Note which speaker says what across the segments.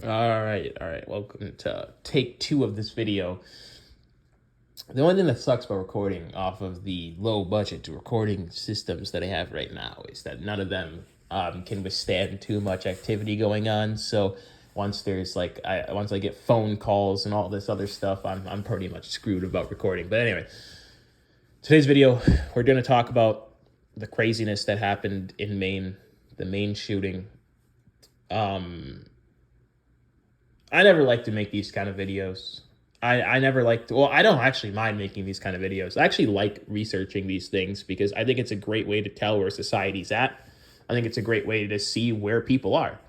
Speaker 1: All right. Welcome to take two of this video. The only thing that sucks about recording off of the low budget recording systems that I have right now is that none of them can withstand too much activity going on. So once I get phone calls and all this other stuff, I'm pretty much screwed about recording. But anyway, today's video, we're going to talk about the craziness that happened in Maine, the Maine shooting. I never like to make these kind of videos. I never like to, well, I don't actually mind making these kind of videos. I actually like researching these things because I think it's a great way to tell where society's at. I think it's a great way to see where people are.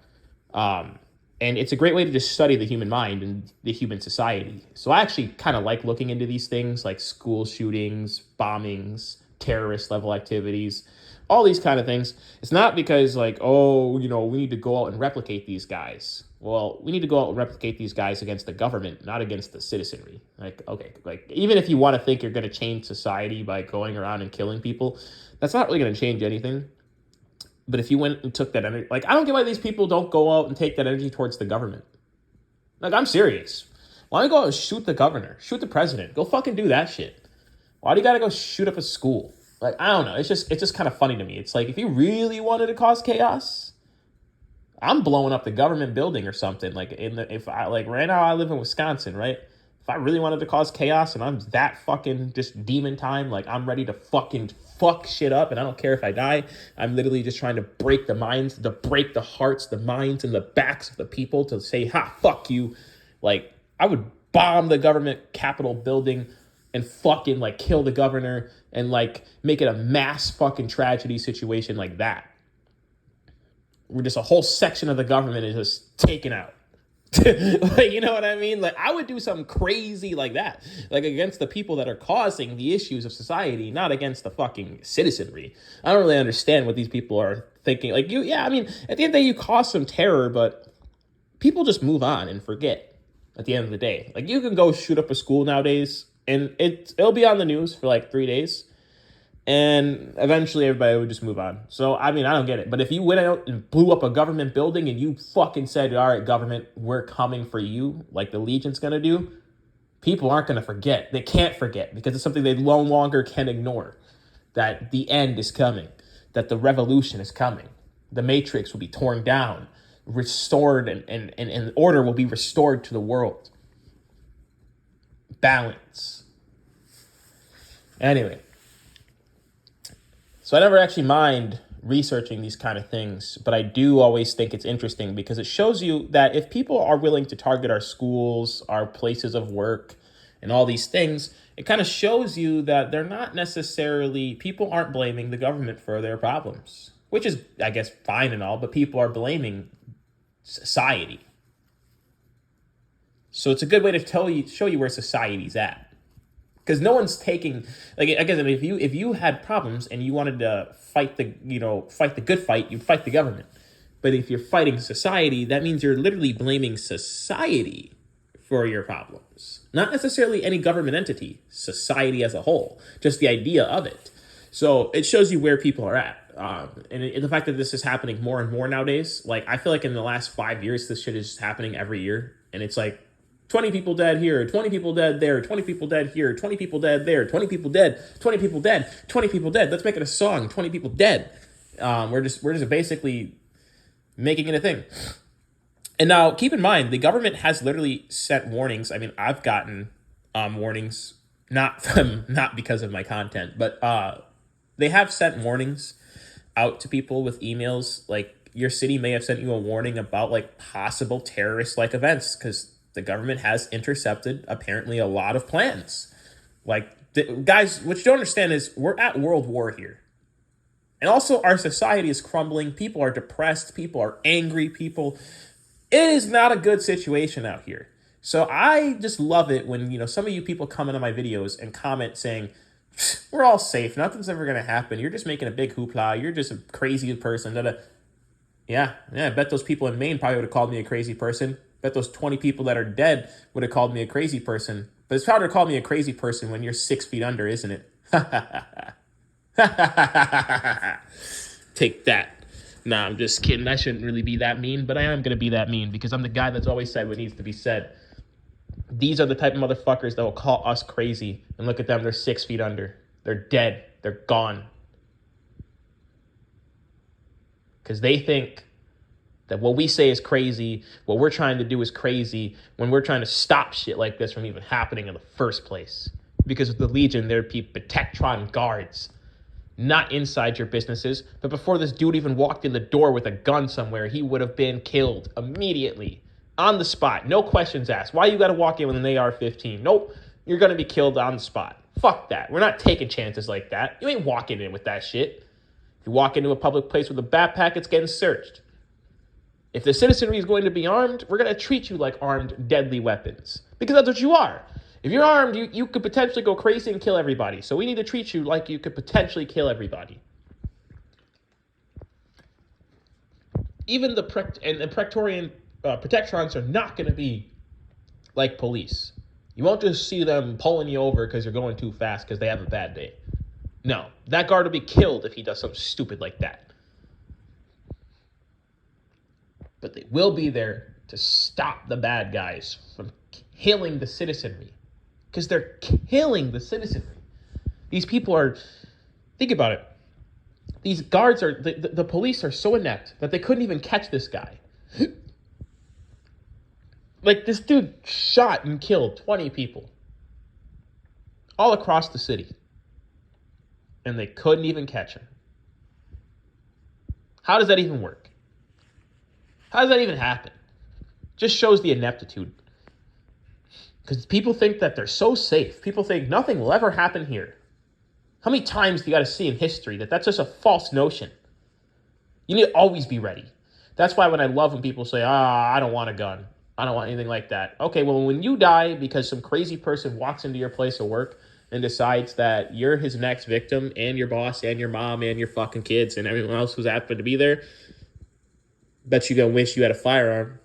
Speaker 1: And it's a great way to just study the human mind and the human society. So I actually kind of like looking into these things like school shootings, bombings, terrorist level activities, all these kind of things. It's not because like, oh, we need to go out and replicate these guys. Well, we need to go out and replicate these guys against the government, not against the citizenry. Like, okay, like even if you want to think you're going to change society by going around and killing people, that's not really going to change anything. But if you went and took that energy, like, I don't get why these people don't go out and take that energy towards the government. Like, I'm serious. Why don't you go out and shoot the governor, shoot the president? Go fucking do that shit. Why do you gotta go shoot up a school? Like, I don't know. It's just kind of funny to me. It's like, if you really wanted to cause chaos, I'm blowing up the government building or something. Like, if I, like, right now I live in Wisconsin, right? If I really wanted to cause chaos and I'm that fucking just demon time, like, I'm ready to fucking fuck shit up and I don't care if I die. I'm literally just trying to break the minds, to break the hearts, the minds, and the backs of the people to say, ha, fuck you. Like, I would bomb the government capitol building and fucking like kill the governor and like make it a mass fucking tragedy situation like that. Where just a whole section of the government is just taken out. Like, you know what I mean? Like, I would do something crazy like that, like against the people that are causing the issues of society, not against the fucking citizenry. I don't really understand what these people are thinking. Like, I mean, at the end of the day, you cause some terror, but people just move on and forget at the end of the day. Like, you can go shoot up a school nowadays and it'll be on the news for like 3 days. And eventually everybody would just move on. So, I mean, I don't get it. But if you went out and blew up a government building and you fucking said, all right, government, we're coming for you, like the Legion's going to do, people aren't going to forget. They can't forget because it's something they no longer can ignore. That the end is coming. That the revolution is coming. The Matrix will be torn down, restored, and order will be restored to the world. Balance. Anyway. So I never actually mind researching these kind of things, but I do always think it's interesting because it shows you that if people are willing to target our schools, our places of work, and all these things, it kind of shows you that they're not necessarily, people aren't blaming the government for their problems, which is, I guess, fine and all, but people are blaming society. So it's a good way to show you where society's at. Because no one's taking, like, I guess, if you had problems and you wanted to fight the good fight, you'd fight the government. But if you're fighting society, that means you're literally blaming society for your problems. Not necessarily any government entity, society as a whole, just the idea of it. So it shows you where people are at. And the fact that this is happening more and more nowadays, like, I feel like in the last 5 years, this shit is just happening every year. And it's like, 20 people dead here, 20 people dead there, 20 people dead here, 20 people dead there, 20 people dead, 20 people dead, 20 people dead. Let's make it a song, 20 people dead. We're just basically making it a thing. And now keep in mind, the government has literally sent warnings. I mean, I've gotten warnings, not because of my content, but they have sent warnings out to people with emails. Like, your city may have sent you a warning about like possible terrorist-like events because the government has intercepted apparently a lot of plans. Like, guys, what you don't understand is we're at world war here. And also our society is crumbling. People are depressed. People are angry. It is not a good situation out here. So I just love it when, some of you people come into my videos and comment saying, we're all safe. Nothing's ever going to happen. You're just making a big hoopla. You're just a crazy person. Yeah, I bet those people in Maine probably would have called me a crazy person. Bet those 20 people that are dead would have called me a crazy person. But it's harder to call me a crazy person when you're 6 feet under, isn't it? Take that. Nah, I'm just kidding. I shouldn't really be that mean, but I am going to be that mean because I'm the guy that's always said what needs to be said. These are the type of motherfuckers that will call us crazy. And look at them, they're 6 feet under. They're dead. They're gone. Because they think that what we say is crazy, what we're trying to do is crazy, when we're trying to stop shit like this from even happening in the first place. Because with the Legion, there'd be Protectron guards, not inside your businesses, but before this dude even walked in the door with a gun somewhere, he would have been killed immediately, on the spot, no questions asked. Why you gotta walk in with an AR-15? Nope, you're gonna be killed on the spot. Fuck that. We're not taking chances like that. You ain't walking in with that shit. If you walk into a public place with a backpack, it's getting searched. If the citizenry is going to be armed, we're going to treat you like armed, deadly weapons. Because that's what you are. If you're armed, you could potentially go crazy and kill everybody. So we need to treat you like you could potentially kill everybody. Even the Praetorian Protectrons are not going to be like police. You won't just see them pulling you over because you're going too fast because they have a bad day. No, that guard will be killed if he does something stupid like that. But they will be there to stop the bad guys from killing the citizenry. Because they're killing the citizenry. These people are, think about it. These guards are, the police are so inept that they couldn't even catch this guy. Like, this dude shot and killed 20 people. All across the city. And they couldn't even catch him. How does that even work? How does that even happen? Just shows the ineptitude. Because people think that they're so safe. People think nothing will ever happen here. How many times do you got to see in history that that's just a false notion? You need to always be ready. That's why when I love when people say, I don't want a gun. I don't want anything like that. Okay, well, when you die because some crazy person walks into your place of work and decides that you're his next victim and your boss and your mom and your fucking kids and everyone else who's happened to be there, bet you gonna wish you had a firearm.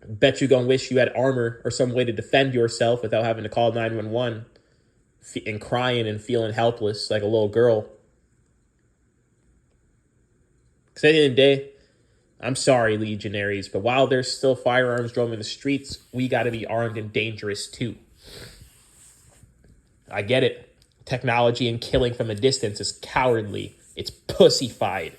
Speaker 1: Bet you gonna wish you had armor or some way to defend yourself without having to call 911 and crying and feeling helpless like a little girl. Because at the end of the day, I'm sorry, Legionaries, but while there's still firearms roaming the streets, we got to be armed and dangerous too. I get it. Technology and killing from a distance is cowardly. It's pussified.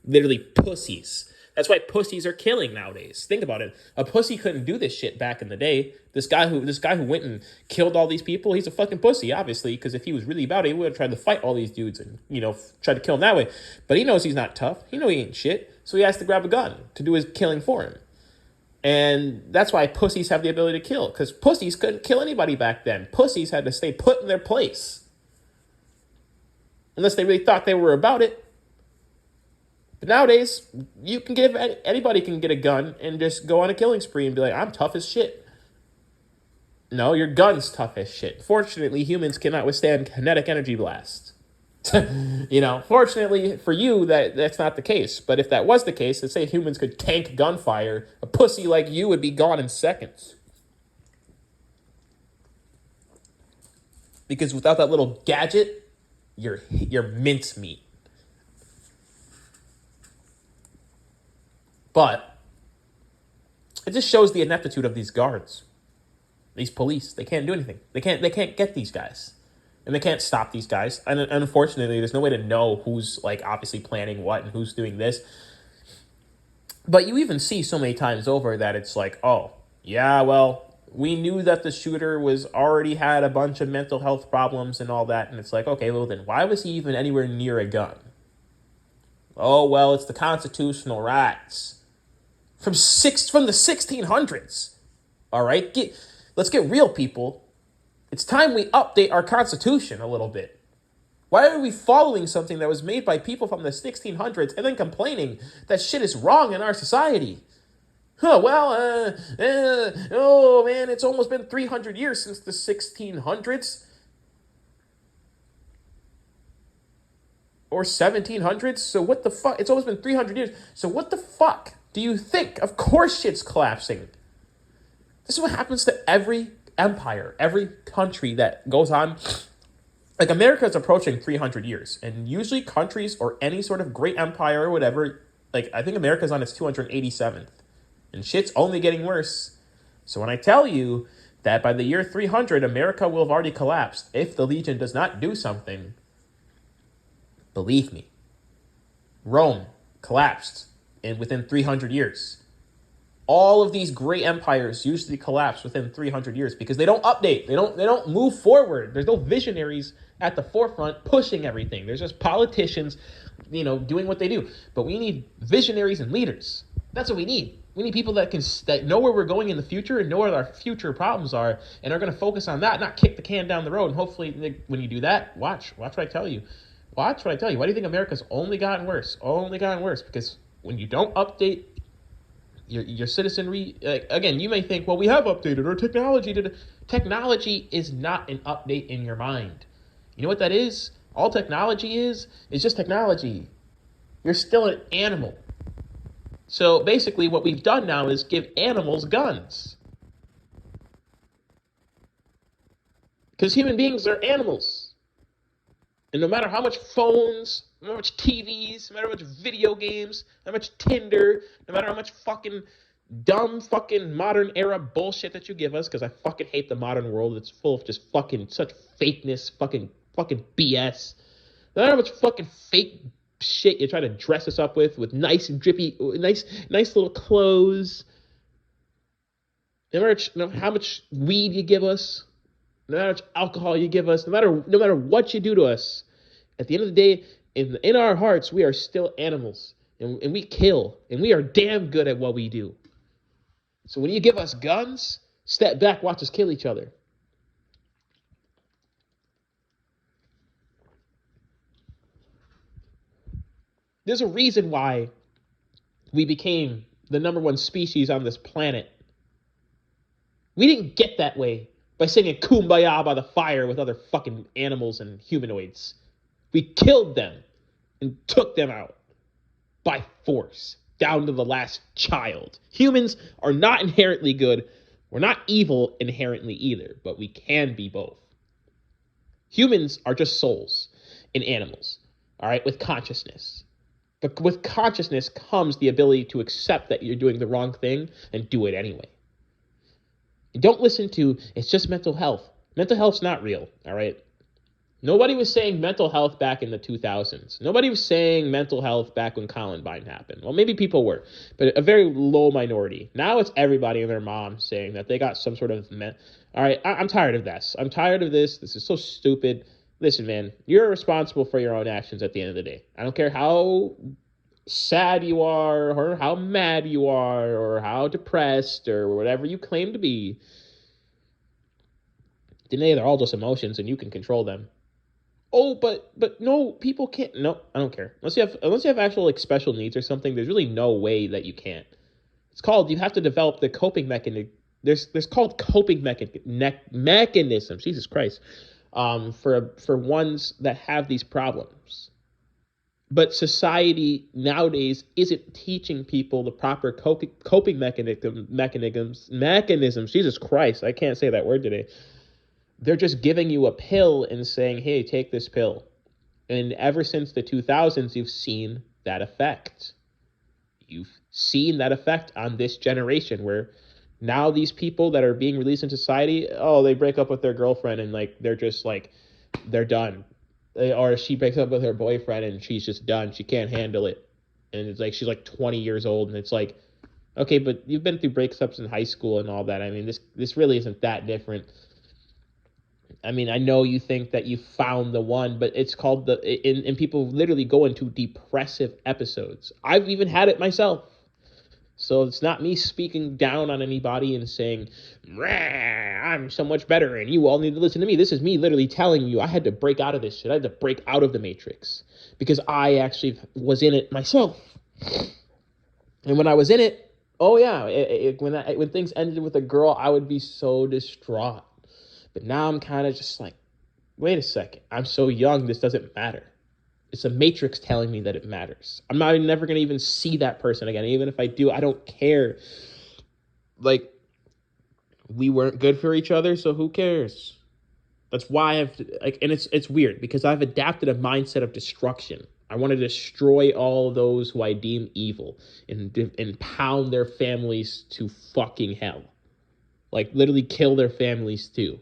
Speaker 1: Literally pussies. That's why pussies are killing nowadays. Think about it. A pussy couldn't do this shit back in the day. This guy who went and killed all these people, he's a fucking pussy, obviously, because if he was really about it, he would have tried to fight all these dudes and, try to kill them that way. But he knows he's not tough. He knows he ain't shit. So he has to grab a gun to do his killing for him. And that's why pussies have the ability to kill, because pussies couldn't kill anybody back then. Pussies had to stay put in their place. Unless they really thought they were about it. But nowadays, anybody can get a gun and just go on a killing spree and be like, I'm tough as shit. No, your gun's tough as shit. Fortunately, humans cannot withstand kinetic energy blasts. Fortunately for you, that's not the case. But if that was the case, let's say humans could tank gunfire, a pussy like you would be gone in seconds. Because without that little gadget, you're mincemeat. But it just shows the ineptitude of these guards, these police. They can't do anything. They can't get these guys, and they can't stop these guys. And unfortunately, there's no way to know who's obviously planning what and who's doing this. But you even see so many times over that it's like, oh yeah, well, we knew that the shooter was already had a bunch of mental health problems and all that, and it's like, okay, well then why was he even anywhere near a gun? Oh well, it's the constitutional rights. From the 1600s. All right, let's get real, people. It's time we update our Constitution a little bit. Why are we following something that was made by people from the 1600s and then complaining that shit is wrong in our society? Oh man, it's almost been 300 years since the 1600s. Or 1700s. So what the fuck? It's almost been 300 years. So what the fuck do you think? Of course shit's collapsing. This is what happens to every empire, every country that goes on Like America is approaching 300 years, and usually countries or any sort of great empire or whatever, like I think America's on its 287th, and shit's only getting worse. So when I tell you that by the year 300 America will have already collapsed if the Legion does not do something, believe me. Rome collapsed in within 300 years. All of these great empires usually collapse within 300 years because they don't update. They don't move forward. There's no visionaries at the forefront pushing everything. There's just politicians, doing what they do. But we need visionaries and leaders. That's what we need. We need people that know where we're going in the future and know what our future problems are and are going to focus on that, not kick the can down the road. And hopefully, when you do that, watch what I tell you. Watch what I tell you. Why do you think America's only gotten worse? Only gotten worse because when you don't update your citizenry, again, you may think, well, we have updated our technology. Technology is not an update in your mind. You know what that is? All technology is just technology. You're still an animal. So basically what we've done now is give animals guns. Because human beings are animals. And no matter how much phones, no matter how much TVs, no matter how much video games, no matter how much Tinder, no matter how much fucking dumb fucking modern era bullshit that you give us, because I fucking hate the modern world. It's full of just fucking such fakeness, fucking BS. No matter how much fucking fake shit you try to dress us up with nice and drippy, nice little clothes. No matter how much weed you give us, no matter how much alcohol you give us, no matter what you do to us, at the end of the day, in our hearts, we are still animals, and we kill, and we are damn good at what we do. So when you give us guns, step back, watch us kill each other. There's a reason why we became the number one species on this planet. We didn't get that way by singing Kumbaya by the fire with other fucking animals and humanoids. We killed them and took them out by force, down to the last child. Humans are not inherently good. We're not evil inherently either, but we can be both. Humans are just souls in animals, all right, with consciousness. But with consciousness comes the ability to accept that you're doing the wrong thing and do it anyway. Don't listen to, it's just mental health. Mental health's not real, all right? Nobody was saying mental health back in the 2000s. Nobody was saying mental health back when Columbine happened. Well, maybe people were, but a very low minority. Now it's everybody and their mom saying that they got some sort of... All right, I'm tired of this. I'm tired of this. This is so stupid. Listen, man, you're responsible for your own actions at the end of the day. I don't care how sad you are or how mad you are or how depressed or whatever you claim to be. They're all just emotions and you can control them. Oh, but no, people can't. No, I don't care. Unless you have actual like special needs or something, there's really no way that you can't. It's called, you have to develop the coping mechanism. There's called coping mechanisms. Jesus Christ. For ones that have these problems. But society nowadays isn't teaching people the proper coping mechanisms. Jesus Christ, I can't say that word today. They're just giving you a pill and saying, hey, take this pill. And ever since the 2000s, you've seen that effect. You've seen that effect on this generation where now these people that are being released into society, they break up with their girlfriend and like they're just like, they're done. Or she breaks up with her boyfriend and she's just done. She can't handle it. And it's like she's like 20 years old and it's like, okay, but you've been through breakups in high school and all that. I mean, this really isn't that different. I mean, I know you think that you found the one, but it's called and people literally go into depressive episodes. I've even had it myself. So it's not me speaking down on anybody and saying, I'm so much better and you all need to listen to me. This is me literally telling you I had to break out of this shit. I had to break out of the Matrix because I actually was in it myself. And when I was in it, when things ended with a girl, I would be so distraught. But now I'm kind of just like, wait a second. I'm so young. This doesn't matter. It's a Matrix telling me that it matters. I'm never going to even see that person again. Even if I do, I don't care. Like, we weren't good for each other, so who cares? That's why and it's weird because I've adapted a mindset of destruction. I want to destroy all those who I deem evil and pound their families to fucking hell. Like literally kill their families too.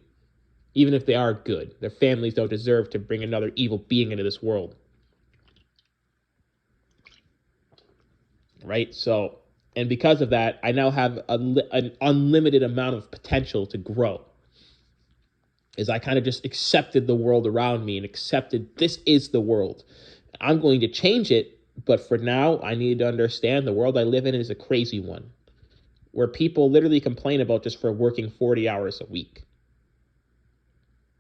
Speaker 1: Even if they are good, their families don't deserve to bring another evil being into this world. Right? So, and because of that, I now have an unlimited amount of potential to grow. As I kind of just accepted the world around me and accepted this is the world. I'm going to change it, but for now, I need to understand the world I live in is a crazy one, where people literally complain about just for working 40 hours a week.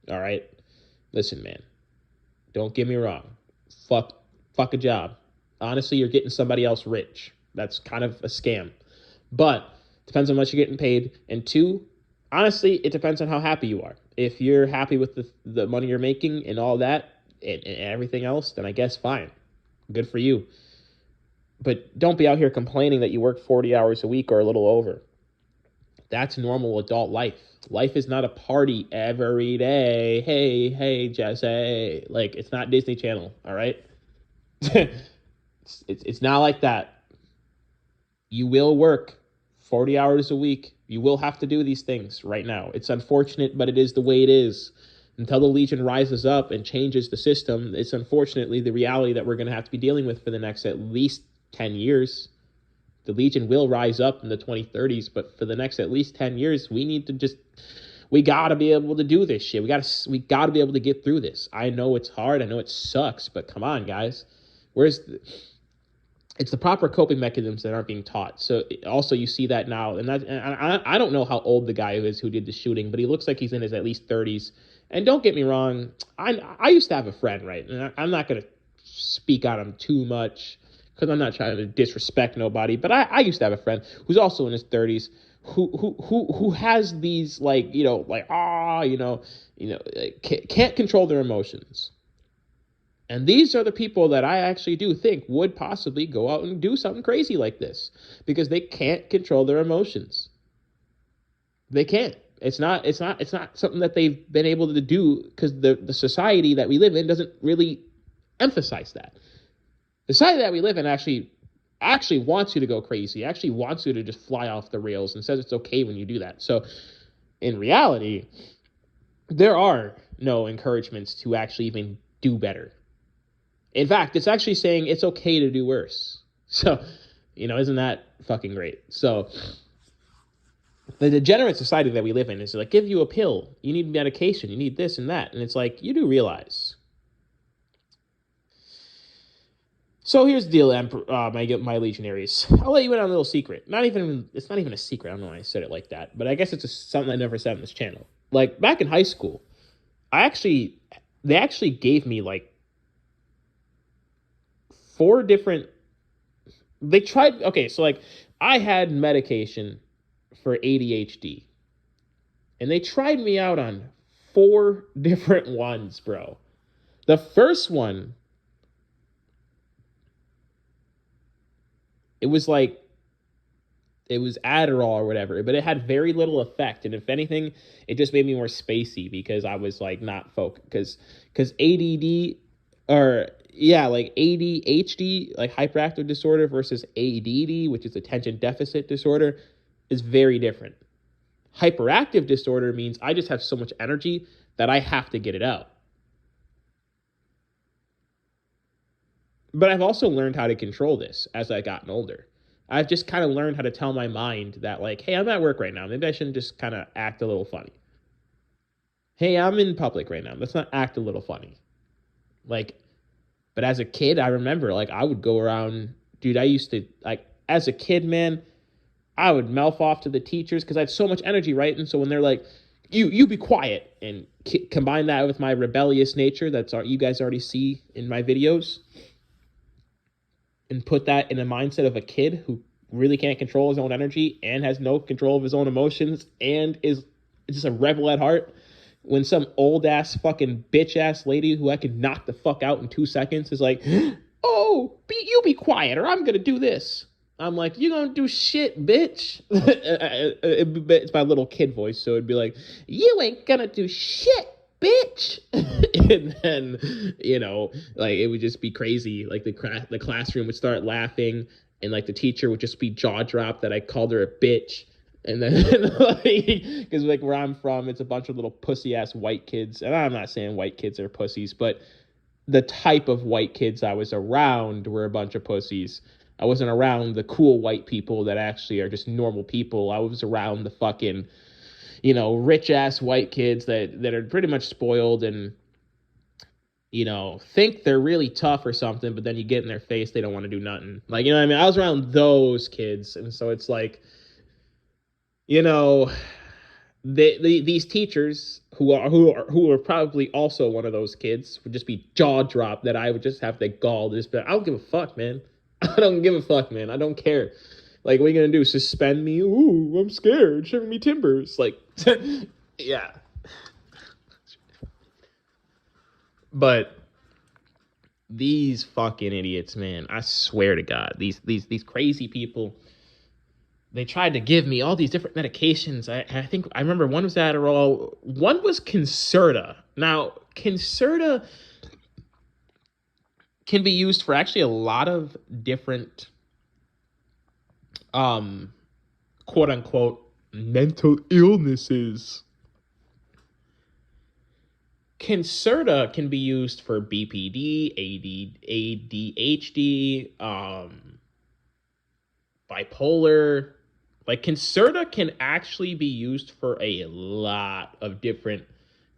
Speaker 1: All right? Listen, man, don't get me wrong. Fuck a job. Honestly, you're getting somebody else rich. That's kind of a scam. But depends on how much you're getting paid. And two, honestly, it depends on how happy you are. If you're happy with the money you're making and all that and everything else, then I guess fine. Good for you. But don't be out here complaining that you work 40 hours a week or a little over. That's normal adult life. Life is not a party every day. Hey, Jesse. Like, it's not Disney Channel, all right? it's not like that. You will work 40 hours a week. You will have to do these things right now. It's unfortunate, but it is the way it is. Until the Legion rises up and changes the system, it's unfortunately the reality that we're going to have to be dealing with for the next at least 10 years. The Legion will rise up in the 2030s, but for the next at least 10 years, we got to be able to do this shit. We got to be able to get through this. I know it's hard. I know it sucks, but come on, guys. It's the proper coping mechanisms that aren't being taught. So also you see that now, and I don't know how old the guy is who did the shooting, but he looks like he's in his at least 30s. And don't get me wrong, I used to have a friend, right? And I'm not going to speak on him too much because I'm not trying to disrespect nobody, but I used to have a friend who's also in his 30s who has these can't control their emotions. And these are the people that I actually do think would possibly go out and do something crazy like this because they can't control their emotions. They can't. It's not something that they've been able to do because the society that we live in doesn't really emphasize that. The society that we live in actually wants you to go crazy, actually wants you to just fly off the rails and says it's okay when you do that. So in reality, there are no encouragements to actually even do better. In fact, it's actually saying it's okay to do worse. So, isn't that fucking great? So, the degenerate society that we live in is like, give you a pill. You need medication. You need this and that. And it's like, you do realize. So here's the deal, my legionaries. I'll let you in on a little secret. It's not even a secret. I don't know why I said it like that. But I guess it's just something I never said on this channel. Like, back in high school, they actually gave me, like, 4 different, I had medication for ADHD, and they tried me out on 4 different ones, bro. The first one, it was Adderall or whatever, but it had very little effect, and if anything, it just made me more spacey because I was, like, not focused, because ADD, or like ADHD, like hyperactive disorder, versus ADD, which is attention deficit disorder, is very different. Hyperactive disorder means I just have so much energy that I have to get it out. But I've also learned how to control this as I've gotten older. I've just kind of learned how to tell my mind that, like, hey, I'm at work right now. Maybe I shouldn't just kind of act a little funny. Hey, I'm in public right now. Let's not act a little funny. Like, but as a kid, I remember, like, I would go around, dude, I used to, like, as a kid, man, I would mouth off to the teachers because I had so much energy, right? And so when they're like, you be quiet, and combine that with my rebellious nature you guys already see in my videos, and put that in a mindset of a kid who really can't control his own energy and has no control of his own emotions and is just a rebel at heart, when some old ass fucking bitch ass lady who I could knock the fuck out in 2 seconds is like, oh, you be quiet or I'm gonna do this. I'm like, you gonna do shit, bitch. It's my little kid voice, so it'd be like, you ain't gonna do shit. bitch. And then, like it would just be crazy. Like the classroom would start laughing, and like the teacher would just be jaw dropped that I called her a bitch. And then, like, because like where I'm from, it's a bunch of little pussy ass white kids. And I'm not saying white kids are pussies, but the type of white kids I was around were a bunch of pussies. I wasn't around the cool white people that actually are just normal people. I was around the fucking, rich ass white kids that are pretty much spoiled and, think they're really tough or something, but then you get in their face, they don't want to do nothing. Like, you know what I mean? I was around those kids. And so it's like, you know, these teachers who are probably also one of those kids would just be jaw dropped that I would just have the gall to just be like, I don't give a fuck, man. I don't give a fuck, man. I don't care. Like, what are you gonna do? Suspend me? Ooh, I'm scared. Shiver me timbers. Like, yeah. But these fucking idiots, man. I swear to God, these crazy people. They tried to give me all these different medications. I think I remember one was Adderall, one was Concerta. Now, Concerta can be used for actually a lot of different quote unquote mental illnesses. Concerta can be used for BPD, ADHD, bipolar. Like, Concerta can actually be used for a lot of different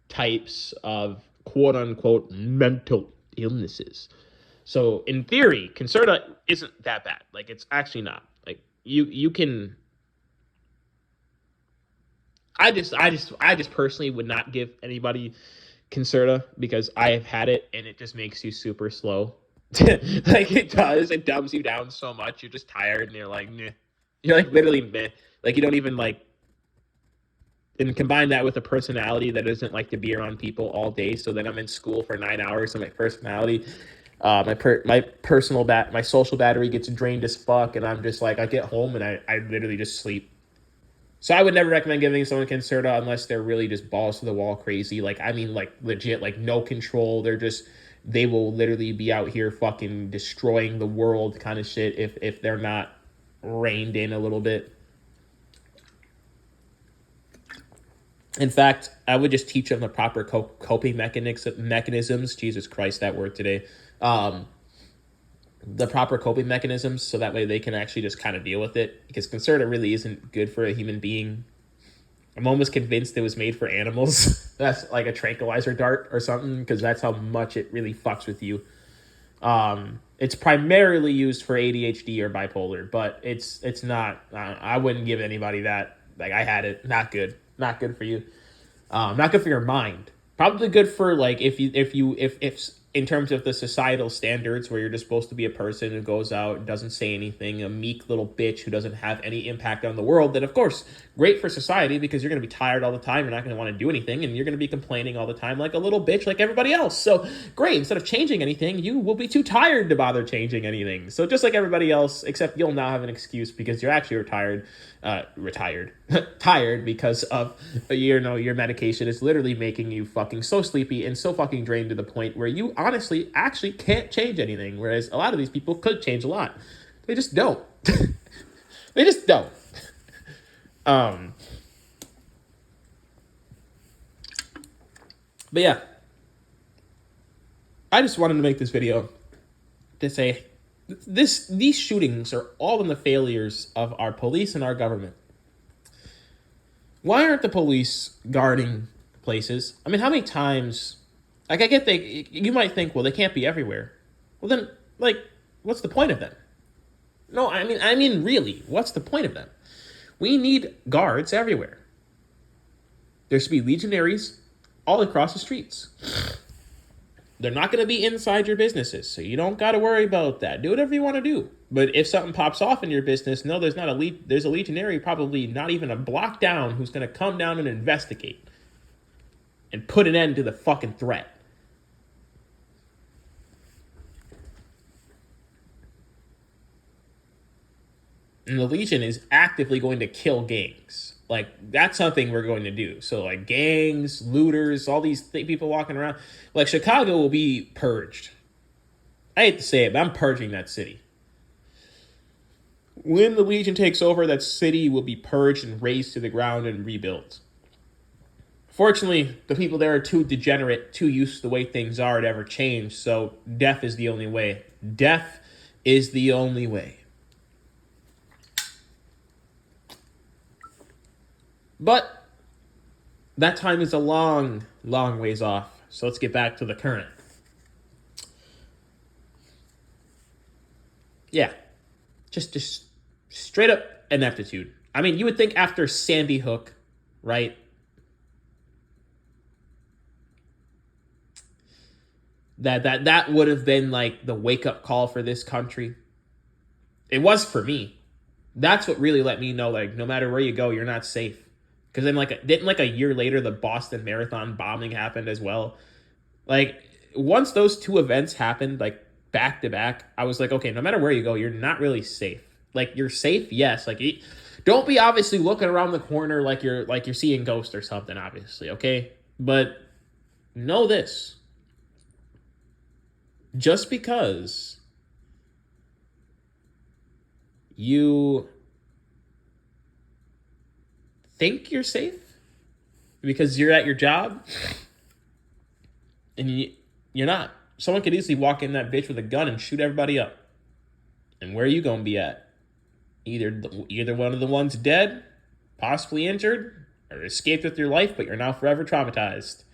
Speaker 1: types of quote unquote mental illnesses. So in theory, Concerta isn't that bad. Like, it's actually not. Like, you can. I just personally would not give anybody Concerta because I have had it and it just makes you super slow. Like, it does. It dumbs you down so much. You're just tired and you're like, meh. You're like literally meh. Like, you don't even like. And combine that with a personality that doesn't like to be around people all day. So then I'm in school for 9 hours, and my personality, my social battery gets drained as fuck, and I'm just like, I get home and I literally just sleep. So I would never recommend giving someone Concerta unless they're really just balls to the wall crazy. Like, I mean, like legit, like no control. They will literally be out here fucking destroying the world kind of shit if they're not reined in a little bit. In fact, I would just teach them the proper coping mechanisms. Jesus Christ, that word today. The proper coping mechanisms, so that way they can actually just kind of deal with it. Because Concerta really isn't good for a human being. I'm almost convinced it was made for animals. That's like a tranquilizer dart or something, because that's how much it really fucks with you. It's primarily used for ADHD or bipolar, but it's not. I wouldn't give anybody that. Like, I had it. Not good. Not good for you. Not good for your mind. Probably good for like if in terms of the societal standards where you're just supposed to be a person who goes out and doesn't say anything, a meek little bitch who doesn't have any impact on the world, then of course, great for society because you're going to be tired all the time. You're not going to want to do anything and you're going to be complaining all the time like a little bitch like everybody else. So great. Instead of changing anything, you will be too tired to bother changing anything. So just like everybody else, except you'll now have an excuse because you're actually tired because of your medication is literally making you fucking so sleepy and so fucking drained to the point where you honestly actually can't change anything, whereas a lot of these people could change a lot. They just don't. They just don't. But yeah, I just wanted to make this video to say these shootings are all in the failures of our police and our government. Why aren't the police guarding places? I mean, how many times? Like, I get you might think, well, they can't be everywhere. Well, then, like, what's the point of them? No, I mean, really, what's the point of them? We need guards everywhere. There should be legionaries all across the streets. They're not going to be inside your businesses, so you don't got to worry about that. Do whatever you want to do. But if something pops off in your business, no, there's a legionary probably not even a block down who's going to come down and investigate and put an end to the fucking threat. And the Legion is actively going to kill gangs. Like, that's something we're going to do. So, like, gangs, looters, all these people walking around. Like, Chicago will be purged. I hate to say it, but I'm purging that city. When the Legion takes over, that city will be purged and razed to the ground and rebuilt. Fortunately, the people there are too degenerate, too used to the way things are to ever change, so death is the only way. Death is the only way. But that time is a long, long ways off. So let's get back to the current. Yeah, just straight up ineptitude. I mean, you would think after Sandy Hook, right? That would have been like the wake up call for this country. It was for me. That's what really let me know, like, no matter where you go, you're not safe. Because then, like, didn't like a year later the Boston Marathon bombing happened as well? Like, once those two events happened, like, back to back, I was like, okay, no matter where you go, you're not really safe. Like, you're safe, yes. Like, don't be obviously looking around the corner like you're seeing ghosts or something, obviously, okay? But know this. Just because you think you're safe because you're at your job and you're not. Someone could easily walk in that bitch with a gun and shoot everybody up. And where are you gonna be at? Either one of the ones dead, possibly injured, or escaped with your life, but you're now forever traumatized.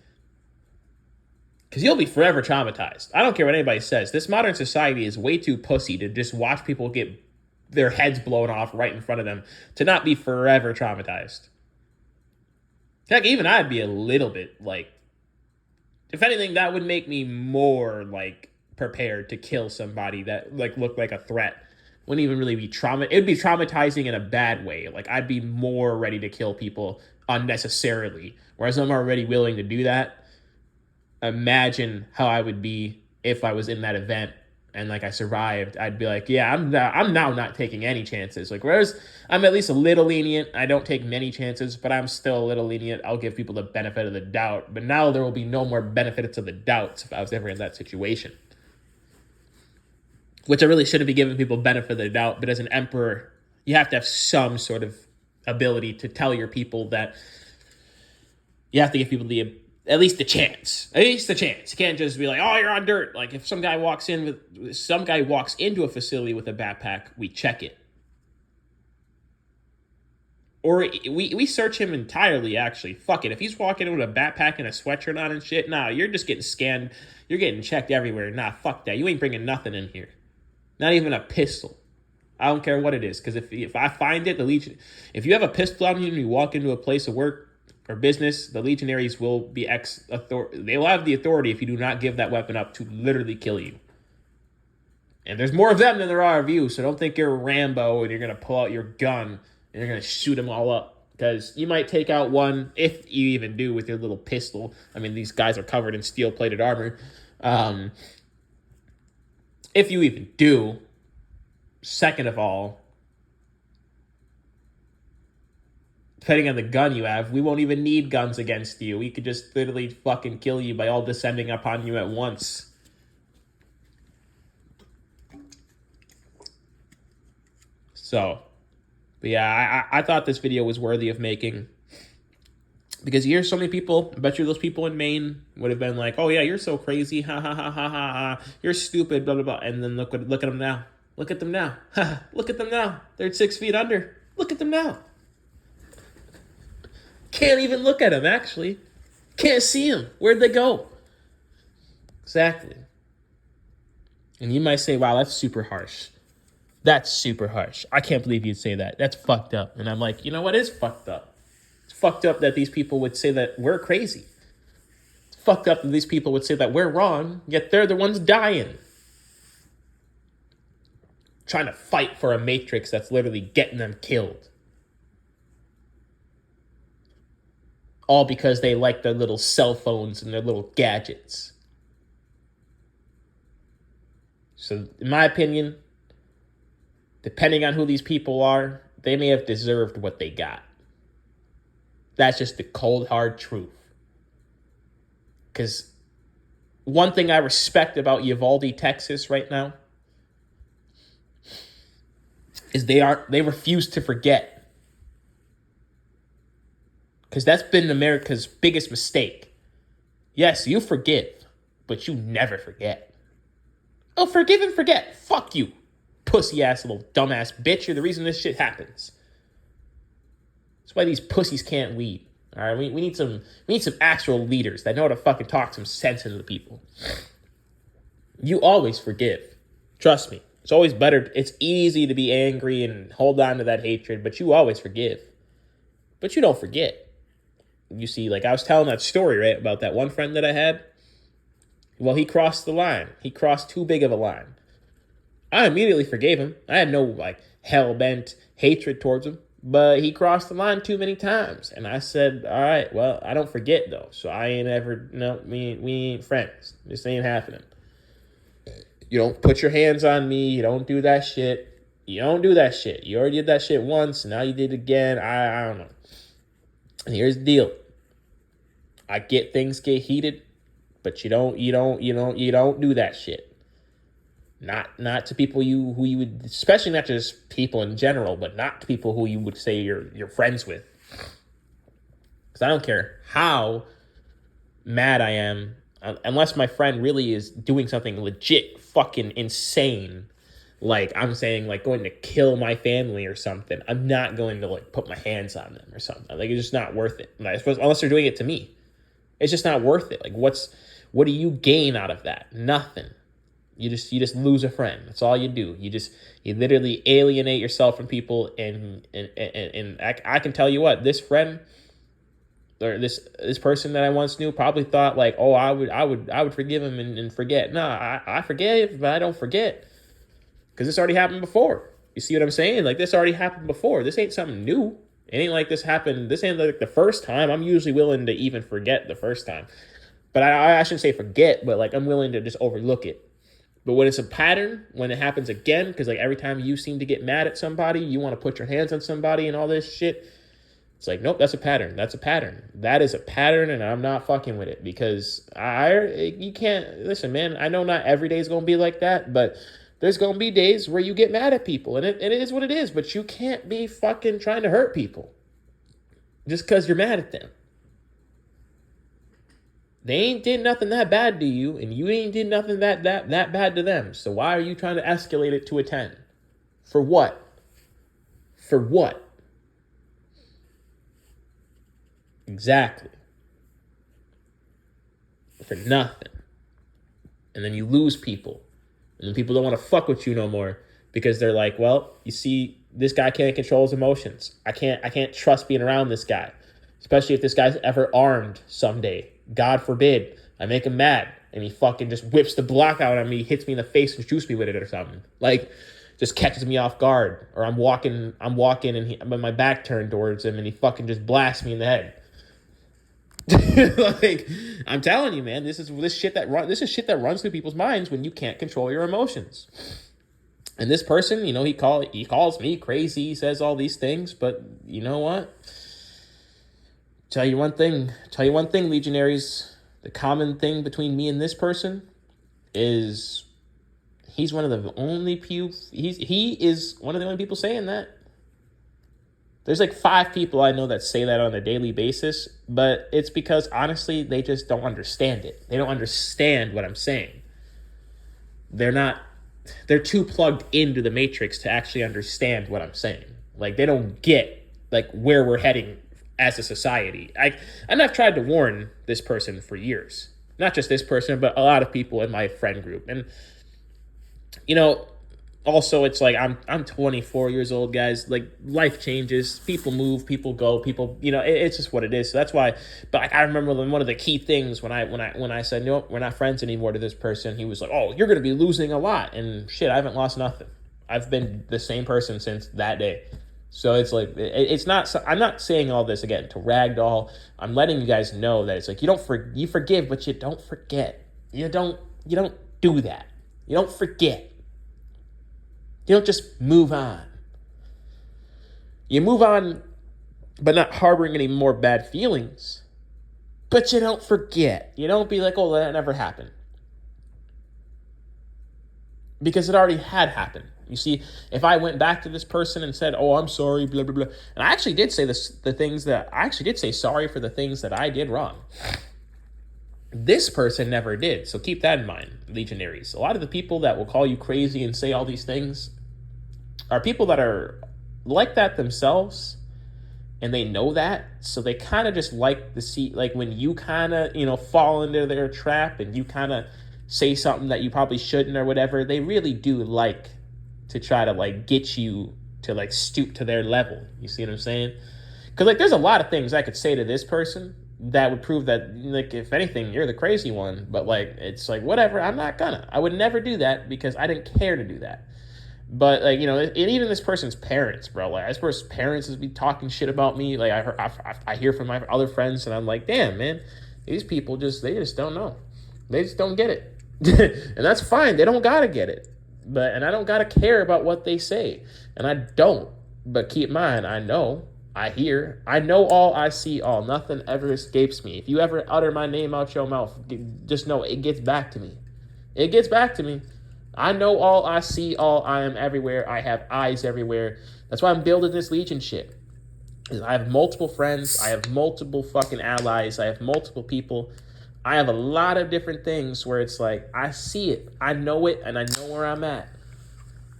Speaker 1: Because you'll be forever traumatized. I don't care what anybody says. This modern society is way too pussy to just watch people get their heads blown off right in front of them to not be forever traumatized. Heck, even I'd be a little bit like, if anything, that would make me more like prepared to kill somebody that like looked like a threat. Wouldn't even really be trauma. It would be traumatizing in a bad way. Like, I'd be more ready to kill people unnecessarily. Whereas I'm already willing to do that. Imagine how I would be if I was in that event and like I survived. I'd be like, yeah, I'm now not taking any chances. Like, whereas I'm at least a little lenient. I don't take many chances, but I'm still a little lenient. I'll give people the benefit of the doubt. But now there will be no more benefits of the doubts if I was ever in that situation. Which I really shouldn't be giving people benefit of the doubt. But as an emperor, you have to have some sort of ability to tell your people that you have to give people the at least the chance. At least the chance. You can't just be like, oh, you're on dirt. Like, if some guy walks into a facility with a backpack, we check it. Or we search him entirely, actually. Fuck it. If he's walking in with a backpack and a sweatshirt on and shit, nah, you're just getting scanned. You're getting checked everywhere. Nah, fuck that. You ain't bringing nothing in here. Not even a pistol. I don't care what it is. Because if I find it, the Legion... If you have a pistol on you and you walk into a place of work or business, the legionaries will be they will have the authority if you do not give that weapon up to literally kill you. And there's more of them than there are of you, so don't think you're Rambo and you're going to pull out your gun and you're going to shoot them all up. Because you might take out one, if you even do, with your little pistol. I mean, these guys are covered in steel-plated armor. If you even do, second of all, depending on the gun you have, we won't even need guns against you. We could just literally fucking kill you by all descending upon you at once. So, but yeah, I thought this video was worthy of making. Because you hear so many people, I bet you those people in Maine would have been like, oh yeah, you're so crazy, ha ha ha ha ha ha, you're stupid, blah blah blah. And then look at them now. Look at them now. Look at them now. They're 6 feet under. Look at them now. Can't even look at them, actually. Can't see them. Where'd they go? Exactly. And you might say, wow, that's super harsh. That's super harsh. I can't believe you'd say that. That's fucked up. And I'm like, you know what is fucked up? It's fucked up that these people would say that we're crazy. It's fucked up that these people would say that we're wrong, yet they're the ones dying. Trying to fight for a matrix that's literally getting them killed. All because they like their little cell phones and their little gadgets. So, in my opinion, depending on who these people are, they may have deserved what they got. That's just the cold, hard truth. Because one thing I respect about Uvalde, Texas right now is they refuse to forget. Because that's been America's biggest mistake. Yes, you forgive, but you never forget. Oh, forgive and forget. Fuck you, pussy ass little dumbass bitch. You're the reason this shit happens. That's why these pussies can't lead. All right, we need some actual leaders that know how to fucking talk some sense into the people. You always forgive. Trust me. It's always better. It's easy to be angry and hold on to that hatred, but you always forgive. But you don't forget. You see, like I was telling that story, right, about that one friend that I had. Well, he crossed the line. He crossed too big of a line. I immediately forgave him. I had no like hell-bent hatred towards him. But he crossed the line too many times. And I said, all right, well, I don't forget, though. So I ain't ever, no, we ain't friends. This ain't happening. You don't put your hands on me. You don't do that shit. You don't do that shit. You already did that shit once. Now you did it again. I don't know. And here's the deal. I get things get heated, but you don't do that shit. Not to people who you would, especially not just people in general, but not to people who you would say you're friends with. Because I don't care how mad I am, unless my friend really is doing something legit fucking insane, like I'm saying like going to kill my family or something. I'm not going to like put my hands on them or something. Like it's just not worth it. I suppose unless they're doing it to me, it's just not worth it. Like what do you gain out of that? Nothing. You just lose a friend. That's all you do. You literally alienate yourself from people, and I can tell you what, this friend or this person that I once knew probably thought like, oh, I would forgive him and forget. No, I forgive, but I don't forget, because this already happened before. You see what I'm saying? Like this already happened before. This ain't something new. It ain't like this happened. This ain't like the first time. I'm usually willing to even forget the first time, but I shouldn't say forget, but like I'm willing to just overlook it. But when it's a pattern, when it happens again, because like every time you seem to get mad at somebody, you want to put your hands on somebody and all this shit, it's like, nope, that's a pattern. That's a pattern. That is a pattern, and I'm not fucking with it, because you can't, listen, man, I know not every day is going to be like that, but there's going to be days where you get mad at people, and it is what it is, but you can't be fucking trying to hurt people just because you're mad at them. They ain't did nothing that bad to you, and you ain't did nothing that bad to them. So why are you trying to escalate it to a 10? For what? For what? Exactly. For nothing. And then you lose people. And then people don't want to fuck with you no more, because they're like, well, you see, this guy can't control his emotions. I can't trust being around this guy. Especially if this guy's ever armed someday. God forbid, I make him mad and he fucking just whips the block out on me, hits me in the face and shoots me with it or something. Like, just catches me off guard. Or I'm walking and I'm with my back turned towards him and he fucking just blasts me in the head. Like, I'm telling you, man, this is shit that runs through people's minds when you can't control your emotions. And this person, you know, he calls me crazy, he says all these things, but you know what? Tell you one thing, legionaries. The common thing between me and this person is he's one of the only people. He is one of the only people saying that. There's like 5 people I know that say that on a daily basis, but it's because honestly they just don't understand it. They don't understand what I'm saying. They're too plugged into the matrix to actually understand what I'm saying. Like they don't get like where we're heading as a society. And I've tried to warn this person for years. Not just this person, but a lot of people in my friend group. And, you know, also it's like I'm 24 years old, guys. Like life changes. People move, people go, people, you know, it's just what it is. So that's why, but like, I remember one of the key things when I said, no, we're not friends anymore to this person, he was like, oh, you're going to be losing a lot. And shit, I haven't lost nothing. I've been the same person since that day. So it's like, it's not, I'm not saying all this again to ragdoll. I'm letting you guys know that it's like, you forgive, but you don't forget. You don't do that. You don't forget. You don't just move on. You move on but not harboring any more bad feelings. But you don't forget. You don't be like, oh, that never happened. Because it already had happened. You see, if I went back to this person and said, oh, I'm sorry, blah, blah, blah. And I actually did say I actually did say sorry for the things that I did wrong. This person never did. So keep that in mind, legionaries. A lot of the people that will call you crazy and say all these things are people that are like that themselves, and they know that. So they kind of just like to see, like when you kind of, fall into their trap and you kind of say something that you probably shouldn't or whatever, they really do like to try to like get you to like stoop to their level. You see what I'm saying? Because like there's a lot of things I could say to this person that would prove that, like, if anything, you're the crazy one. But like, it's like, whatever, I would never do that because I didn't care to do that. But like, and even this person's parents, bro, like this person's parents is be talking shit about me. Like I hear from my other friends, and I'm like, damn, man, these people they just don't know. They just don't get it. And that's fine. They don't gotta get it. And I don't gotta care about what they say. And I don't. But keep in mind, I know, I hear, I know all, I see all. Nothing ever escapes me. If you ever utter my name out your mouth, just know it gets back to me. It gets back to me. I know all, I see all, I am everywhere, I have eyes everywhere. That's why I'm building this Legion shit. I have multiple friends, I have multiple fucking allies, I have multiple people. I have a lot of different things where it's like, I see it, I know it, and I know where I'm at.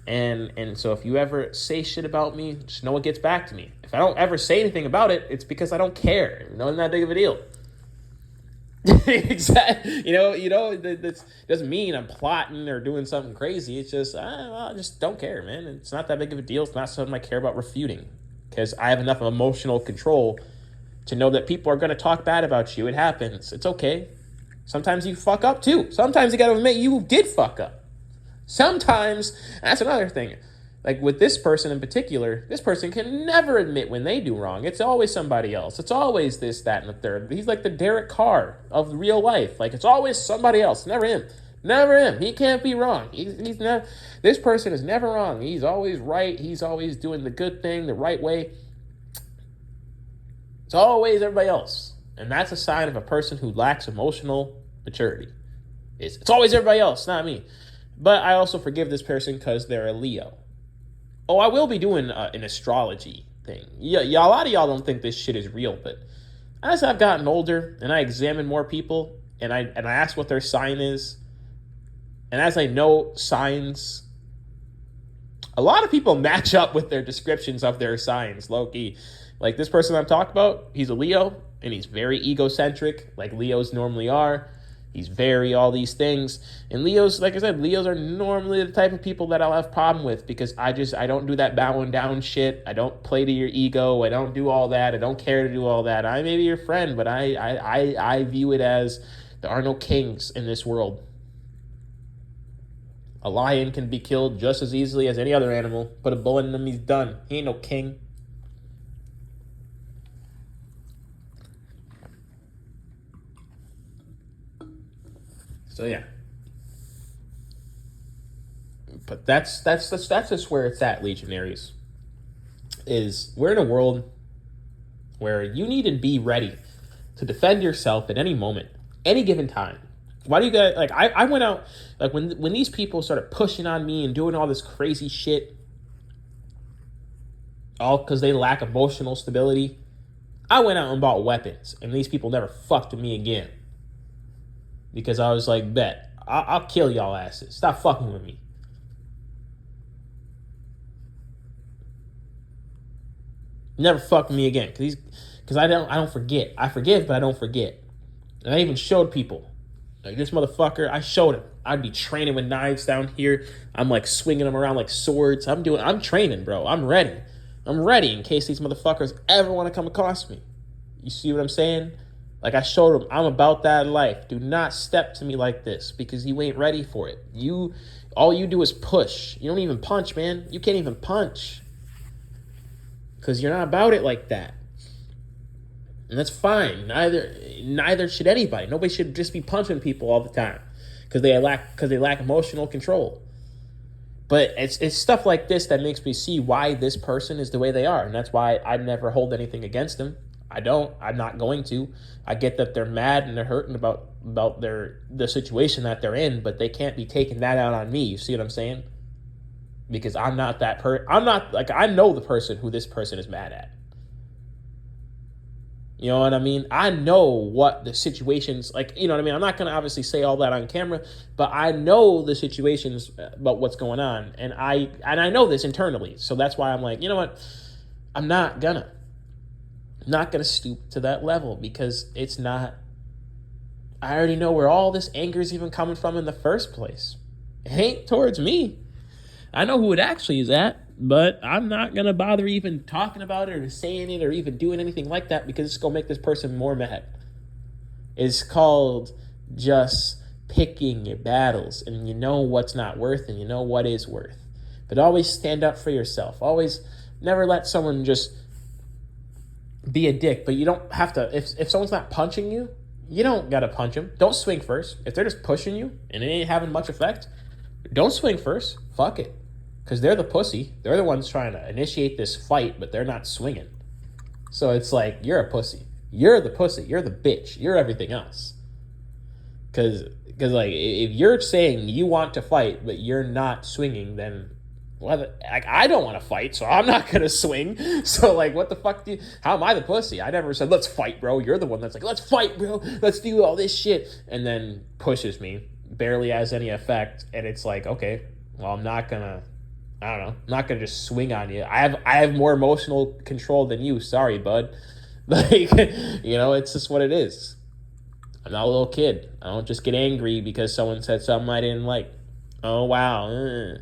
Speaker 1: And so if you ever say shit about me, just know it gets back to me. If I don't ever say anything about it, it's because I don't care. It's not that big of a deal. Exactly. That doesn't mean I'm plotting or doing something crazy. It's just, I just don't care, man. It's not that big of a deal. It's not something I care about refuting, because I have enough emotional control to know that people are going to talk bad about you. It happens. It's okay. Sometimes you fuck up too. Sometimes you got to admit you did fuck up. Sometimes, that's another thing. Like with this person in particular, this person can never admit when they do wrong. It's always somebody else. It's always this, that, and the third. He's like the Derek Carr of real life. Like, it's always somebody else, never him. Never him. He can't be wrong. He's never. This person is never wrong. He's always right. He's always doing the good thing the right way. It's always everybody else. And that's a sign of a person who lacks emotional maturity. It's always everybody else, not me. But I also forgive this person because they're a Leo. Oh, I will be doing an astrology thing. Yeah, a lot of y'all don't think this shit is real, but as I've gotten older and I examine more people and I ask what their sign is, and as I know signs, a lot of people match up with their descriptions of their signs, low-key. Like this person I'm talking about, he's a Leo, and he's very egocentric, like Leos normally are. He's very all these things. And Leos, like I said, Leos are normally the type of people that I'll have problem with, because I don't do that bowing down shit. I don't play to your ego. I don't do all that. I don't care to do all that. I may be your friend, but I view it as there are no kings in this world. A lion can be killed just as easily as any other animal. Put a bullet in him, he's done. He ain't no king. So yeah, but that's just where it's at, legionaries. Is we're in a world where you need to be ready to defend yourself at any moment, any given time. Why do you guys like? I went out like when these people started pushing on me and doing all this crazy shit, all because they lack emotional stability. I went out and bought weapons, and these people never fucked with me again. Because I was like, bet, I'll kill y'all asses. Stop fucking with me. Never fuck with me again. Because I don't forget. I forgive, but I don't forget. And I even showed people. Like this motherfucker, I showed him. I'd be training with knives down here. I'm like swinging them around like swords. I'm training, bro. I'm ready. I'm ready in case these motherfuckers ever want to come across me. You see what I'm saying? Like I showed them, I'm about that life. Do not step to me like this, because you ain't ready for it. All you do is push. You don't even punch, man. You can't even punch, because you're not about it like that. And that's fine. Neither should anybody. Nobody should just be punching people all the time because they lack emotional control. But it's stuff like this that makes me see why this person is the way they are. And that's why I never hold anything against them. I don't. I'm not going to. I get that they're mad and they're hurting about the situation that they're in, but they can't be taking that out on me. You see what I'm saying? Because I'm not that I'm not like, I know the person who this person is mad at. You know what I mean? I know what the situations, like, you know what I mean? I'm not going to obviously say all that on camera, but I know the situations about what's going on. And I know this internally. So that's why I'm like, you know what? I'm not gonna stoop to that level, because it's not, I already know where all this anger is even coming from in the first place. It ain't towards me. I know who it actually is at, but I'm not going to bother even talking about it or saying it or even doing anything like that, because it's going to make this person more mad. It's called just picking your battles, and you know what's not worth and you know what is worth. But always stand up for yourself. Always never let someone just be a dick, but you don't have to, if someone's not punching you, you don't got to punch them. Don't swing first. If they're just pushing you and it ain't having much effect, don't swing first. Fuck it. Because they're the pussy. They're the ones trying to initiate this fight, but they're not swinging. So it's like, you're a pussy. You're the pussy. You're the bitch. You're everything else. Because like, if you're saying you want to fight, but you're not swinging, then, well, like, I don't want to fight, so I'm not going to swing. So, like, what the fuck how am I the pussy? I never said, let's fight, bro. You're the one that's like, let's fight, bro. Let's do all this shit. And then pushes me. Barely has any effect. And it's like, okay, well, I'm not going to, I don't know, I'm not going to just swing on you. I have more emotional control than you. Sorry, bud. Like, you know, it's just what it is. I'm not a little kid. I don't just get angry because someone said something I didn't like. Oh, wow.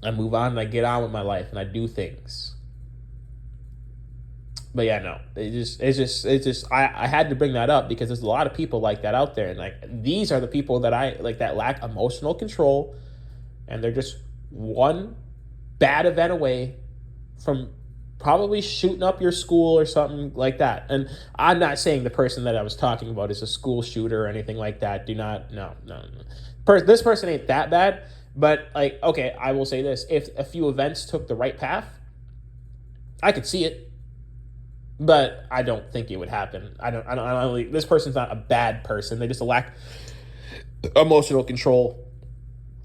Speaker 1: I move on and I get on with my life and I do things. But yeah, no, it's just, I had to bring that up because there's a lot of people like that out there. And like, these are the people that I like, that lack emotional control. And they're just one bad event away from probably shooting up your school or something like that. And I'm not saying the person that I was talking about is a school shooter or anything like that. Do not, no. This person ain't that bad. But like, okay, I will say this. If a few events took the right path, I could see it. But I don't think it would happen. I don't this person's not a bad person. They just lack emotional control.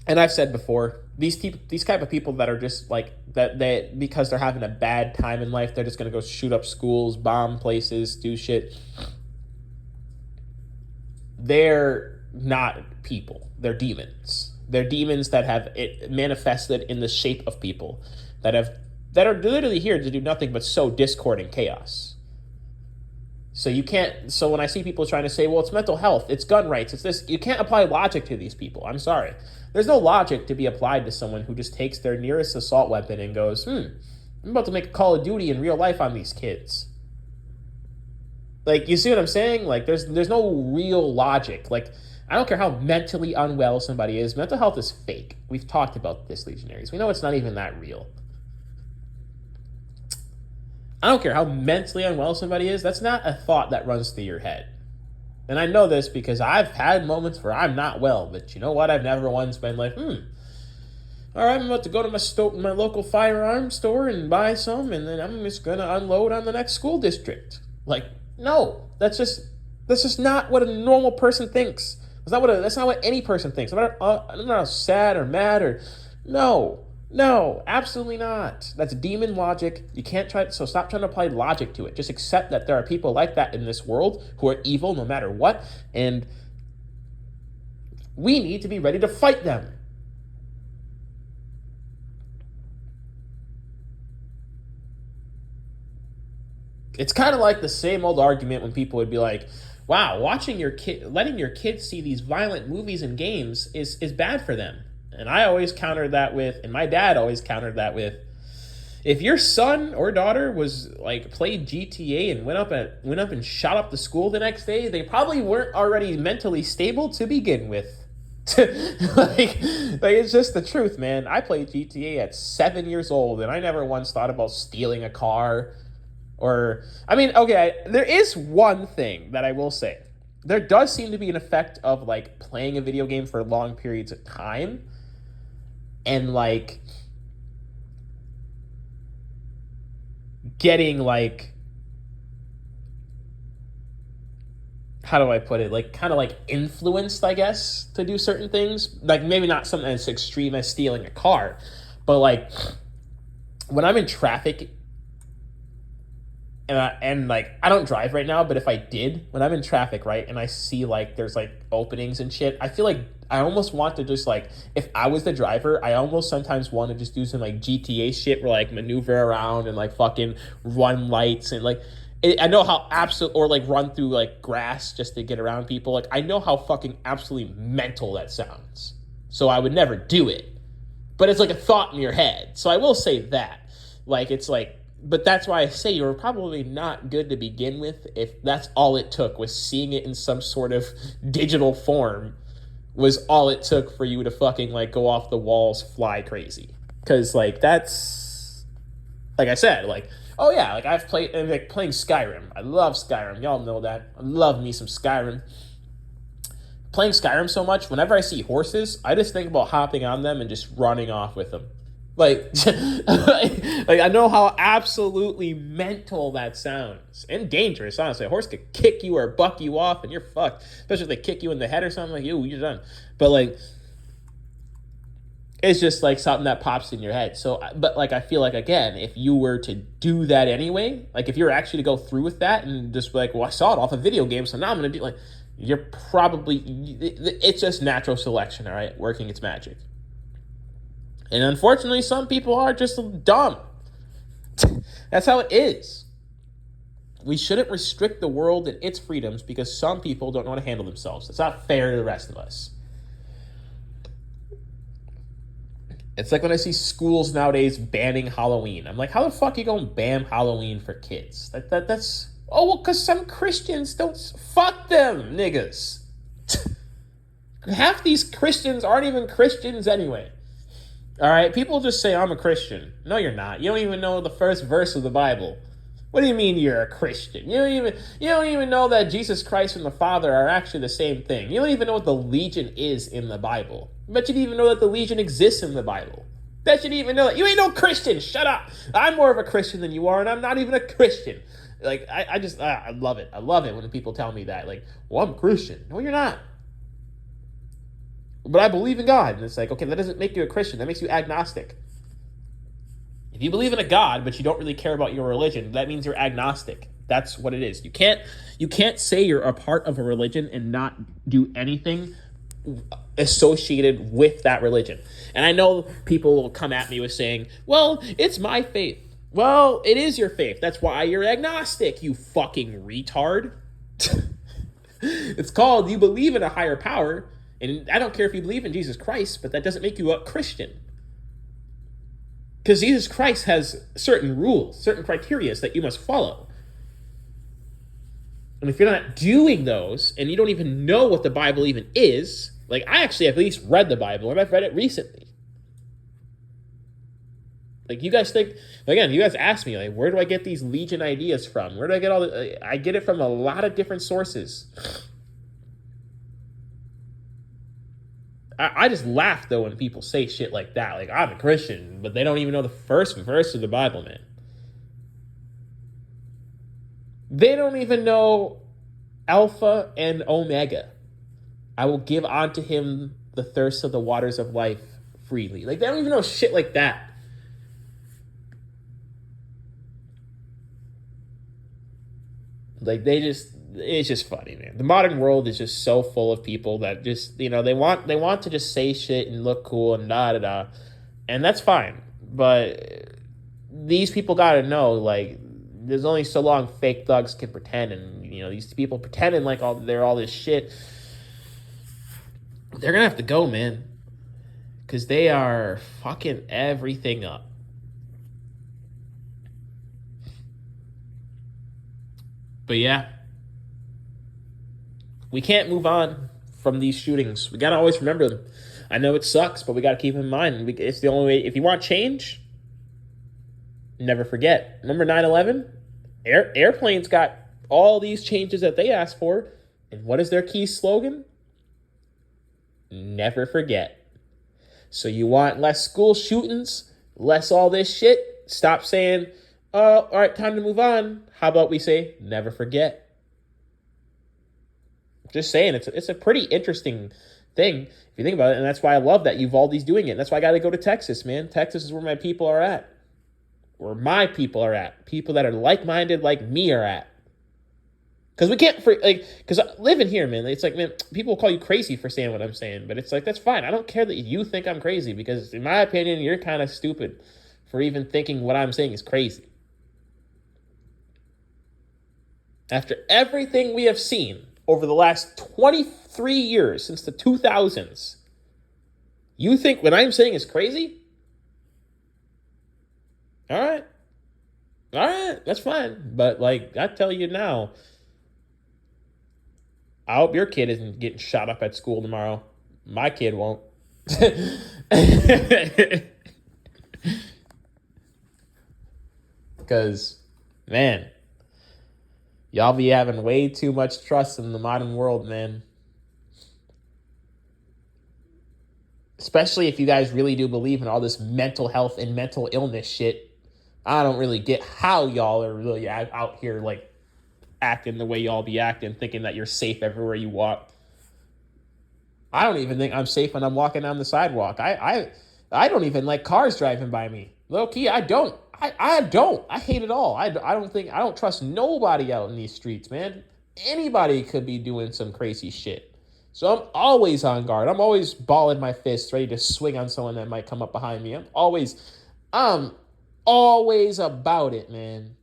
Speaker 1: And I've said before, these type of people that are just like that, they, because they're having a bad time in life, they're just gonna go shoot up schools, bomb places, do shit. They're not people. They're demons. They're demons that have it manifested in the shape of people that are literally here to do nothing but sow discord and chaos. So when I see people trying to say, well, it's mental health, it's gun rights, it's this, you can't apply logic to these people. I'm sorry. There's no logic to be applied to someone who just takes their nearest assault weapon and goes, I'm about to make a Call of Duty in real life on these kids. Like, you see what I'm saying? Like, there's no real logic. Like, I don't care how mentally unwell somebody is. Mental health is fake. We've talked about this, Legionaries. We know it's not even that real. I don't care how mentally unwell somebody is. That's not a thought that runs through your head. And I know this because I've had moments where I'm not well. But you know what? I've never once been like, all right, I'm about to go to my local firearms store and buy some. And then I'm just going to unload on the next school district. Like, no. That's just not what a normal person thinks. That's not what any person thinks. No matter how sad or mad or... No, absolutely not. That's demon logic. You can't so stop trying to apply logic to it. Just accept that there are people like that in this world who are evil no matter what, and we need to be ready to fight them. It's kind of like the same old argument when people would be like, wow, letting your kids see these violent movies and games is bad for them. And I always countered that with, and my dad always countered that with, if your son or daughter was like played GTA and went up and shot up the school the next day, they probably weren't already mentally stable to begin with. like it's just the truth, man. I played GTA at 7 years old, and I never once thought about stealing a car. Or, I mean, okay, there is one thing that I will say. there does seem to be an effect of like playing a video game for long periods of time and like getting like, how do I put it? Like kind of like influenced, I guess, to do certain things. Like maybe not something as extreme as stealing a car, but like when I'm in traffic and like I don't drive right now, but if I did, when I'm in traffic, right, and I see like there's like openings and shit, I feel like I almost want to just like, if I was the driver, I almost sometimes want to just do some like GTA shit where like maneuver around and like fucking run lights and like I know how absolute, or like run through like grass just to get around people. Like I know how fucking absolutely mental that sounds. So I would never do it. But it's like a thought in your head. So I will say that. Like it's like, but that's why I say you're probably not good to begin with if that's all it took was seeing it in some sort of digital form was all it took for you to fucking like go off the walls, fly crazy. Cause like that's, like I said, like, oh yeah, like I've played, like playing Skyrim. I love Skyrim. Y'all know that. I love me some Skyrim. Playing Skyrim so much, whenever I see horses, I just think about hopping on them and just running off with them. Like, like I know how absolutely mental that sounds and dangerous. Honestly, a horse could kick you or buck you off, and you're fucked. Especially if they kick you in the head or something. Like, you're done. But like, it's just like something that pops in your head. So, but like, I feel like again, if you were to do that anyway, like if you're actually to go through with that and just be like, well, I saw it off a video game, so now I'm gonna do like, you're probably, it's just natural selection, all right, working its magic. And unfortunately, some people are just dumb. That's how it is. We shouldn't restrict the world and its freedoms because some people don't know how to handle themselves. It's not fair to the rest of us. It's like when I see schools nowadays banning Halloween. I'm like, how the fuck are you going to ban Halloween for kids? That's, oh, well, because some Christians don't, fuck them, niggas. Half these Christians aren't even Christians anyway. All right, people just say, I'm a Christian. No, you're not. You don't even know the first verse of the Bible. What do you mean you're a Christian? You don't even know that Jesus Christ and the Father are actually the same thing. You don't even know what the legion is in the Bible. Bet you didn't even know that the legion exists in the Bible. Bet you didn't even know that. You ain't no Christian. Shut up. I'm more of a Christian than you are, and I'm not even a Christian. Like, I love it. I love it when people tell me that. Like, well, I'm a Christian. No, you're not. But I believe in God. And it's like, okay, that doesn't make you a Christian. That makes you agnostic. If you believe in a God, but you don't really care about your religion, that means you're agnostic. That's what it is. You can't say you're a part of a religion and not do anything associated with that religion. And I know people will come at me with saying, well, it's my faith. Well, it is your faith. That's why you're agnostic, you fucking retard. It's called you believe in a higher power. And I don't care if you believe in Jesus Christ, but that doesn't make you a Christian. Because Jesus Christ has certain rules, certain criteria that you must follow. And if you're not doing those, and you don't even know what the Bible even is, like I actually at least read the Bible, and I've read it recently. Like you guys think, again, you guys ask me, like, where do I get these legion ideas from? Where do I get all the, I get it from a lot of different sources. I just laugh, though, when people say shit like that. Like, I'm a Christian, but they don't even know the first verse of the Bible, man. They don't even know Alpha and Omega. I will give unto him the thirst of the waters of life freely. Like, they don't even know shit like that. Like, it's just funny, man. The modern world is just so full of people that just, they want to just say shit and look cool and da-da-da. And that's fine. But these people got to know, like, there's only so long fake thugs can pretend. And, these people pretending like they're all this shit. They're going to have to go, man. Because they are fucking everything up. But yeah. We can't move on from these shootings. We got to always remember them. I know it sucks, but we got to keep them in mind. It's the only way. If you want change, never forget. Remember 9/11? Airplanes got all these changes that they asked for. And what is their key slogan? Never forget. So you want less school shootings, less all this shit? Stop saying, oh, all right, time to move on. How about we say, never forget? Just saying, it's a pretty interesting thing if you think about it. And that's why I love that Uvalde's doing it. That's why I got to go to Texas, man. Texas is where my people are at. Where my people are at. People that are like-minded like me are at. Because we can't, because living here, man, it's like, man, people will call you crazy for saying what I'm saying. But it's like, that's fine. I don't care that you think I'm crazy. Because in my opinion, you're kind of stupid for even thinking what I'm saying is crazy. After everything we have seen over the last 23 years, since the 2000s, you think what I'm saying is crazy? All right, that's fine. But, like, I tell you now, I hope your kid isn't getting shot up at school tomorrow. My kid won't. Because, man, y'all be having way too much trust in the modern world, man. Especially if you guys really do believe in all this mental health and mental illness shit. I don't really get how y'all are really out here, like, acting the way y'all be acting, thinking that you're safe everywhere you walk. I don't even think I'm safe when I'm walking down the sidewalk. I don't even like cars driving by me. Low key, I don't. I don't. I hate it all. I don't trust nobody out in these streets, man. Anybody could be doing some crazy shit. So I'm always on guard. I'm always balling my fists, ready to swing on someone that might come up behind me. I'm always about it, man.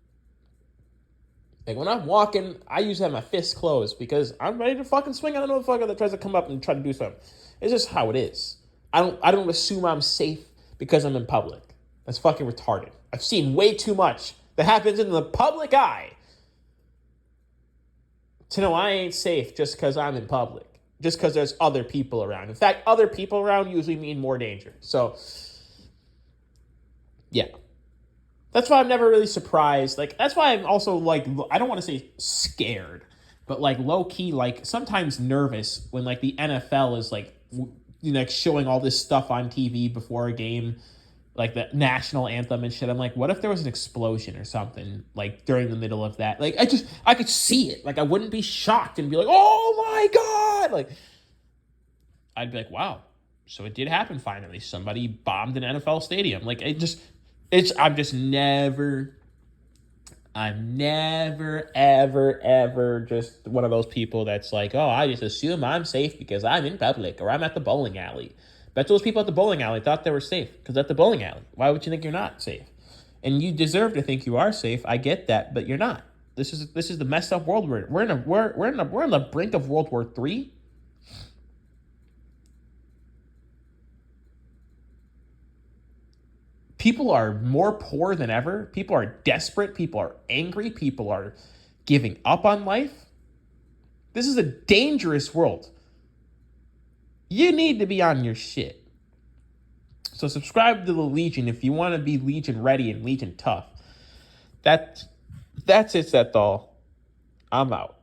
Speaker 1: Like, when I'm walking, I usually have my fists closed because I'm ready to fucking swing on a motherfucker that tries to come up and try to do something. It's just how it is. I don't assume I'm safe because I'm in public. That's fucking retarded. I've seen way too much that happens in the public eye to know I ain't safe just because I'm in public. Just because there's other people around. In fact, other people around usually mean more danger. So, yeah. That's why I'm never really surprised. Like, that's why I'm also, like, I don't want to say scared, but, like, low-key, like, sometimes nervous when, like, the NFL is, like, showing all this stuff on TV before a game, like the national anthem and shit. I'm like, what if there was an explosion or something, like, during the middle of that? Like, I could see it. Like, I wouldn't be shocked and be like, oh, my God! Like, I'd be like, wow. So it did happen finally. Somebody bombed an NFL stadium. Like, I'm never, ever just one of those people that's like, oh, I just assume I'm safe because I'm in public or I'm at the bowling alley. Bet those people at the bowling alley thought they were safe because at the bowling alley. Why would you think you're not safe? And you deserve to think you are safe. I get that, but you're not. This is the messed up world we're in. We're on the brink of World War III. People are more poor than ever. People are desperate. People are angry. People are giving up on life. This is a dangerous world. You need to be on your shit. So subscribe to the Legion if you want to be Legion ready and Legion tough. That's it, that's all. I'm out.